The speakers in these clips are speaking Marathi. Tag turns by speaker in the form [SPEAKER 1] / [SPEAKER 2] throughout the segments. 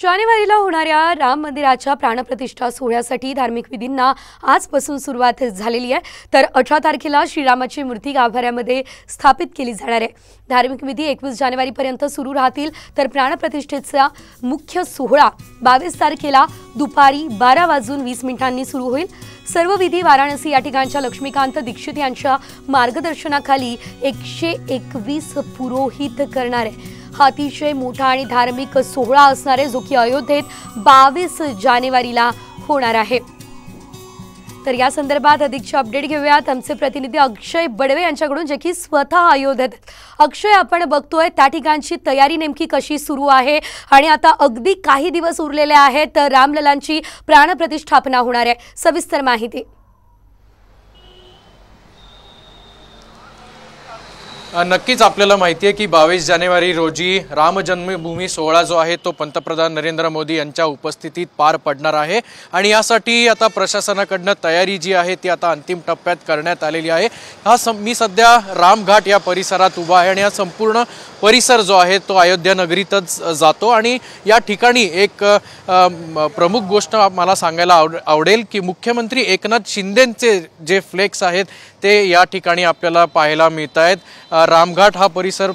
[SPEAKER 1] जानेवारीला होणाऱ्या राम मंदिराच्या प्राणप्रतिष्ठा सोहळ्यासाठी धार्मिक विधींना आजपासून सुरुवात झालेली आहे। तर 18 तारखेला श्रीरामाची मूर्ती गाभाऱ्यामध्ये स्थापित केली जाणार आहे। धार्मिक विधी 21 जानेवारीपर्यंत सुरू राहतील। तर प्राणप्रतिष्ठेचा मुख्य सोहळा 22 तारखेला दुपारी 12:20 सुरू होईल। सर्व विधी वाराणसी या ठिकाणच्या लक्ष्मीकांत दीक्षित यांच्या मार्गदर्शनाखाली 121 पुरोहित करणार आहे। हा अतिशय मोठा आणि धार्मिक सोहळा असणार आहे, जो की अयोध्येत 22 जानेवारीला होणार आहे। तर या संदर्भात अधिकचे अपडेट घेऊयात आमचे प्रतिनिधी अक्षय बडवे यांच्याकडून, जे की स्वतः अयोध्येत। अक्षय, आपण बघतोय त्या ठिकाणची तयारी नेमकी कशी सुरू आहे आणि आता अगदी काही दिवस उरलेले आहेत तर रामलल्लांची प्राणप्रतिष्ठापना होणार आहे, सविस्तर माहिती।
[SPEAKER 2] नक्कीच आपल्याला माहिती आहे की 22 जानेवारी रोजी राम जन्मभूमी सोहळा जो आहे तो पंतप्रधान नरेंद्र मोदी यांच्या उपस्थितीत पार पडणार आहे आणि यासाठी आता प्रशासनाकडून तयारी जी आहे ती आता अंतिम टप्प्यात करण्यात आलेली आहे। मी सध्या रामघाट या परिसरात उभा आहे आणि हा संपूर्ण परिसर जो आहे तो अयोध्या नगरीतच जातो आणि या ठिकाणी एक प्रमुख गोष्ट मला सांगायला आवडेल की मुख्यमंत्री एकनाथ शिंदेंचे जे फ्लेक्स आहेत ते या ठिकाणी आपल्याला पाहायला मिळत आहेत। रामघाट हा परिसर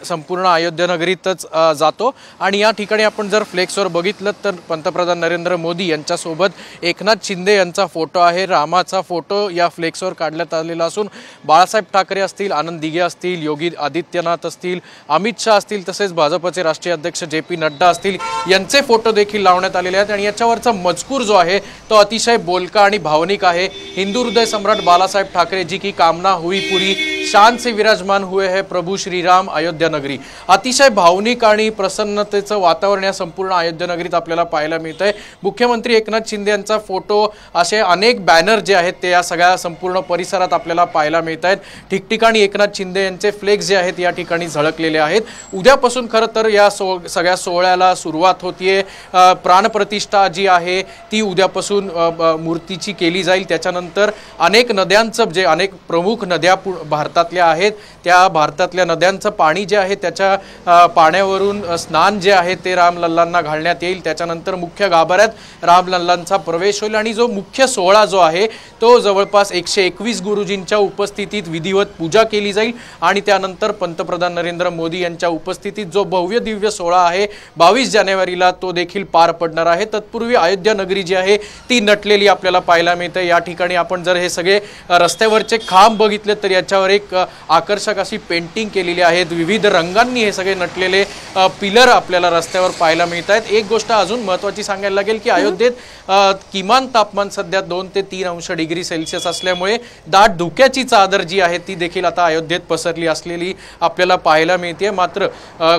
[SPEAKER 2] संपूर्ण अयोध्या नगरीतच जातो आणि या ठिकाणी आपण जर फ्लेक्सवर बघितलं तर पंतप्रधान नरेंद्र मोदी यांच्यासोबत एकनाथ शिंदे यांचा फोटो आहे। रामाचा फोटो या फ्लेक्सवर काढण्यात आलेला असून बाळासाहेब ठाकरे असतील, आनंद दिघे असतील, योगी आदित्यनाथ असतील, अमित शाह असतील, तसेच भाजपचे राष्ट्रीय अध्यक्ष JP नड्डा असतील यांचे फोटो देखील लावण्यात आलेले आहेत आणि याच्यावरचा मजकूर जो आहे तो अतिशय बोलका आणि भावनिक आहे। हिंदू हृदय सम्राट बाळासाहेब ठाकरे जी की कामना हुई पूरी, शान से विराजमान हुए है प्रभू श्रीराम अयोध्या नगरी। अतिशय भावनिक आणि प्रसन्नतेचं वातावरण या संपूर्ण अयोध्या नगरीत आपल्याला पाहायला मिळतंय। मुख्यमंत्री एकनाथ शिंदे यांचा फोटो, असे अनेक बॅनर जे आहेत ते या सगळ्या संपूर्ण परिसरात आपल्याला पाहायला मिळत आहेत। ठिकठिकाणी एकनाथ शिंदे यांचे फ्लेक्स जे आहेत या ठिकाणी झळकलेले आहेत। उद्यापासून खरं तर या सगळ्या सोहळ्याला सुरुवात होतीये। प्राणप्रतिष्ठा जी आहे ती उद्यापासून मूर्तीची केली जाईल। त्याच्यानंतर अनेक नद्यांचं जे अनेक प्रमुख नद्या भारतातल्या आहेत त्या भारतातल्या नद्यांचं पाणी जे आहे त्याच्या पाण्यावरून स्नान जे आहे ते रामलल्लांना घालण्यात येईल। त्याच्यानंतर मुख्य गाभाऱ्यात रामलल्लांचा प्रवेश होईल आणि जो मुख्य सोहळा जो आहे तो जवळपास 121 गुरुजींच्या उपस्थितीत विधिवत पूजा केली जाईल आणि त्यानंतर पंतप्रधान नरेंद्र मोदी यांच्या उपस्थितीत जो भव्य दिव्य सोहळा आहे 22 जानेवारीला तो देखील पार पडणार आहे। तत्पूर्वी अयोध्या नगरी जी आहे ती नटलेली आपल्याला पाहायला मिळते। या ठिकाणी आपण जर हे सगळे रस्त्यावरचे खांब बघितले तर याच्यावर एक आकर्षक अशी पेंटिंग केलेली आहेत। विविध रंगांनी हे सगळे नटलेले पिलर आपल्याला रस्त्यावर पाहायला मिळत आहेत। एक गोष्ट अजून महत्त्वाची सांगायला लागेल की अयोध्येत किमान तापमान सध्या 2 ते 3 अंश डिग्री सेल्सिअस असल्यामुळे दाट धुक्याची चादर जी आहे ती देखील आता अयोध्येत पसरली असलेली आपल्याला पाहायला मिळते। मात्र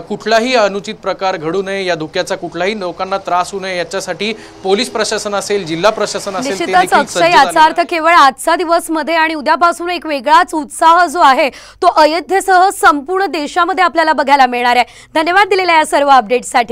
[SPEAKER 2] कुठलाही अनुचित प्रकार घडू नये, या धुक्याचा कुठलाही लोकांना त्रास होऊ नये याच्यासाठी पोलीस प्रशासन असेल, जिल्हा प्रशासन असेल, ते देखील सज्ज झाले।
[SPEAKER 1] याचा अर्थ केवळ आजचा दिवस मध्ये आणि उद्यापासून एक वेगळाच उत्साह जो आहे तो अयोध्येसह संपूर्ण देशामध्ये आपल्याला बघायला मिळणार आहे। धन्यवाद दिलेल्या या सर्व अपडेट्ससाठी।